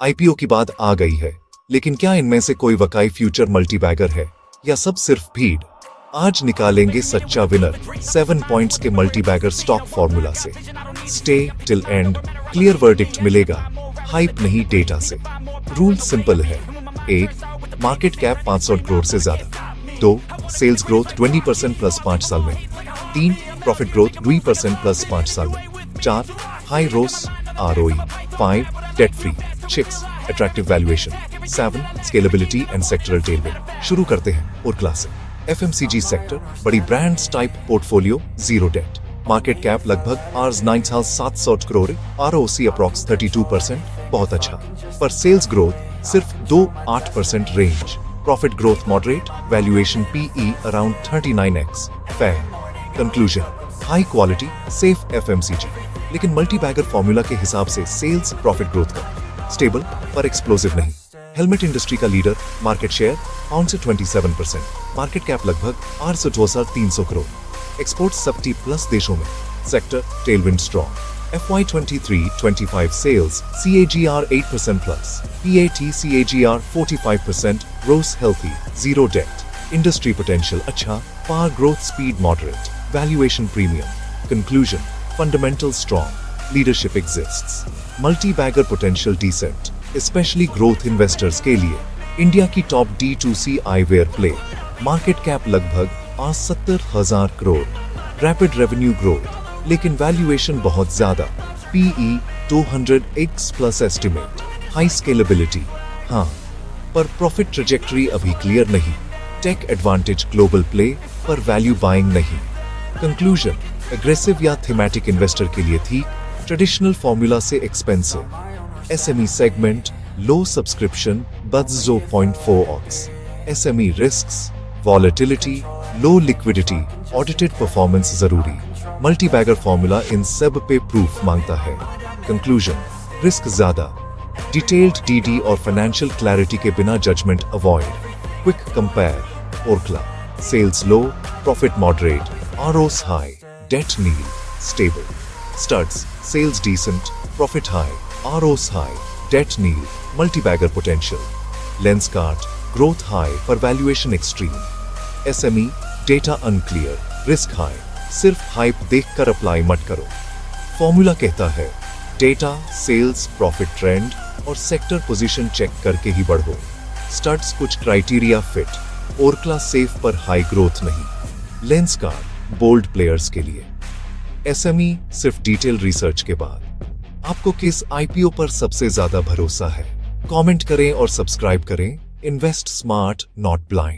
IPO की बात आ गई है, लेकिन क्या इनमें से कोई वाकई फ्यूचर मल्टीबैगर है या सब सिर्फ भीड़? आज निकालेंगे सच्चा विनर 7 पॉइंट्स के मल्टीबैगर स्टॉक फॉर्मूला से। Stay till and, clear verdict मिलेगा, हाइप नहीं डेटा से। रूल सिंपल है। 1. मार्केट कैप 500 करोड़ से ज्यादा। 2. सेल्स ग्रोथ 20% प्लस 5 साल में। 3. प्रॉफिट ग्रोथ 2% प्लस 5 साल में। 4. High ROCE ROE। 5. Debt free. 6. Attractive valuation. 7. Scalability and sectoral tailwind. शुरू करते हैं और क्लास FMCG सेक्टर, बड़ी brands type portfolio, zero debt. Market cap लगभग Rs 9,700 करोड़, ROC अप्रॉक्स 32%, बहुत अच्छा। पर सेल्स ग्रोथ सिर्फ 2-8% range. Profit growth moderate, valuation PE around 39x, fair. Conclusion, high quality safe FMCG, लेकिन मल्टीबैगर फॉर्मूला के हिसाब से सेल्स प्रॉफिट ग्रोथ का स्टेबल पर एक्सप्लोसिव नहीं। हेलमेट इंडस्ट्री का लीडर, मार्केट शेयर पाउंड से 27%, मार्केट कैप लगभग Rs 2,300 करोड़, एक्सपोर्ट 70 प्लस देशों में, sector Tailwind strong. FY 23-25 sales CAGR 8% plus, PAT CAGR 45%, ROS healthy, zero debt, industry potential अच्छा, par growth speed moderate, valuation premium. Conclusion, fundamentals strong, leadership exists, multi-bagger potential decent, especially growth investors के लिए। India की top D2C eyewear play, market cap लगभग Rs 70,000 crore, rapid revenue growth, लेकिन valuation बहुत ज्यादा, PE 200x plus estimate, high scalability हाँ, पर profit trajectory अभी क्लियर नहीं। टेक एडवांटेज ग्लोबल प्ले, पर वैल्यू बाइंग नहीं। कंक्लूजन, एग्रेसिव या थीमेटिक इन्वेस्टर के लिए ठीक, ट्रेडिशनल फॉर्मूला से expensive. SME segment, low subscription but 0.4x। SME risks, volatility, low liquidity, audited performance जरूरी। मल्टीबैगर फॉर्मूला इन सब पे प्रूफ मांगता है। कंक्लूजन, रिस्क ज्यादा, डिटेल्ड DD और फाइनेंशियल क्लैरिटी के बिना judgement avoid. Quick compare, Orkla, sales low, profit moderate, ROS high, debt nil, stable. Studds, sales decent, profit high, ROS high, debt nil, multibagger potential. Lenskart, growth high पर valuation extreme. SME, data unclear, risk high, सिर्फ hype देखकर apply मत करो। Formula कहता है data, sales, profit trend और sector position check करके ही बढ़ो। स्टड्स कुछ क्राइटेरिया फिट, ओरक्ला सेफ पर हाई ग्रोथ नहीं। लेंसकार्ट बोल्ड प्लेयर्स के लिए। SME सिर्फ डिटेल रिसर्च के बाद। आपको किस IPO पर सबसे ज्यादा भरोसा है? कमेंट करें और सब्सक्राइब करें। Invest smart not blind.